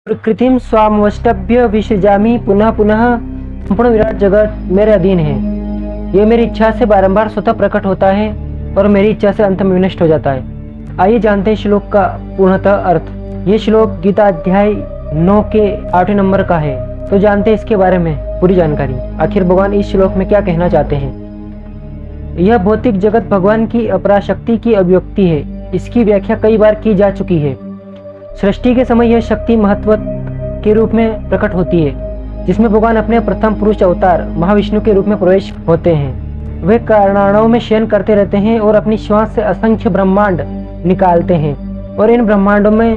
प्रकृतिम स्वामवष्टभ्य विसृजामि पुनः पुनः। संपूर्ण विराट जगत मेरे अधीन है। ये मेरी इच्छा से बारंबार स्वतः प्रकट होता है और मेरी इच्छा से अंत में विनष्ट हो जाता है। आइए जानते हैं श्लोक का पूर्णतः अर्थ। ये श्लोक गीता अध्याय 9 के 8वें नंबर का है। तो जानते हैं इसके बारे में पूरी जानकारी। आखिर भगवान इस श्लोक में क्या कहना चाहते हैं। यह भौतिक जगत भगवान की अपराशक्ति की अभिव्यक्ति है। इसकी व्याख्या कई बार की जा चुकी है। सृष्टि के समय यह शक्ति महत्व के रूप में प्रकट होती है, जिसमें भगवान अपने प्रथम पुरुष अवतार महाविष्णु के रूप में प्रवेश होते हैं। वे कारणाणों में शयन करते रहते हैं और अपनी श्वास से असंख्य ब्रह्मांड निकालते हैं और इन ब्रह्मांडों में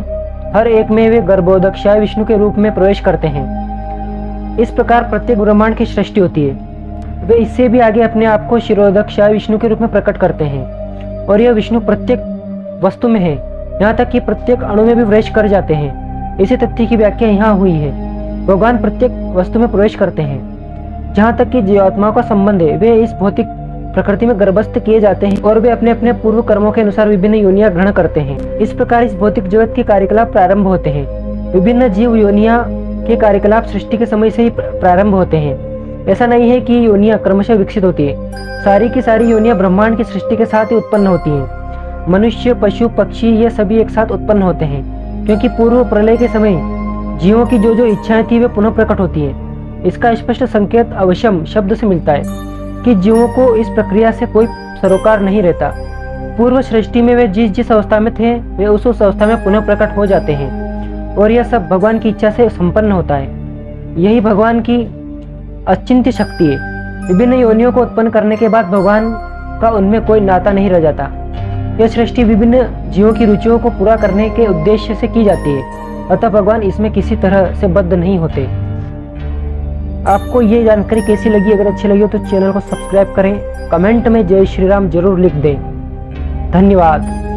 हर एक में वे गर्भोदक्षाय विष्णु के रूप में प्रवेश करते हैं। इस प्रकार प्रत्येक ब्रह्मांड की सृष्टि होती है। वे इससे भी आगे अपने आप को शिरोदक्षाय विष्णु के रूप में प्रकट करते हैं और यह विष्णु प्रत्येक वस्तु में है, यहाँ तक कि प्रत्येक अणु में भी प्रवेश कर जाते हैं। इसी तथ्य की व्याख्या यहाँ हुई है। भगवान प्रत्येक वस्तु में प्रवेश करते हैं। जहाँ तक कि जीवात्माओं का संबंध है, वे इस भौतिक प्रकृति में गर्भस्थ किए जाते हैं और वे अपने अपने पूर्व कर्मों के अनुसार विभिन्न योनियां ग्रहण करते हैं। इस प्रकार इस भौतिक जगत के कार्यकलाप प्रारंभ होते हैं। विभिन्न जीव योनियां के कार्यकलाप सृष्टि के समय से ही प्रारंभ होते हैं। ऐसा नहीं है कि योनियां क्रमशः विकसित होती है। सारी की सारी योनियां ब्रह्मांड की सृष्टि के साथ ही उत्पन्न होती हैं। मनुष्य, पशु, पक्षी ये सभी एक साथ उत्पन्न होते हैं, क्योंकि पूर्व प्रलय के समय जीवों की जो जो इच्छाएं थी वे पुनः प्रकट होती है। इसका स्पष्ट संकेत अवश्यम शब्द से मिलता है कि जीवों को इस प्रक्रिया से कोई सरोकार नहीं रहता। पूर्व सृष्टि में वे जिस अवस्था में थे वे उस अवस्था में पुनः प्रकट हो जाते हैं और यह सब भगवान की इच्छा से संपन्न होता है। यही भगवान की अचिंत्य शक्ति है। विभिन्न योनियों को उत्पन्न करने के बाद भगवान का उनमें कोई नाता नहीं रह जाता। यह सृष्टि विभिन्न जीवों की रुचियों को पूरा करने के उद्देश्य से की जाती है, अतः भगवान इसमें किसी तरह से बद्ध नहीं होते। आपको ये जानकारी कैसी लगी? अगर अच्छी लगी हो तो चैनल को सब्सक्राइब करें। कमेंट में जय श्री राम जरूर लिख दें। धन्यवाद।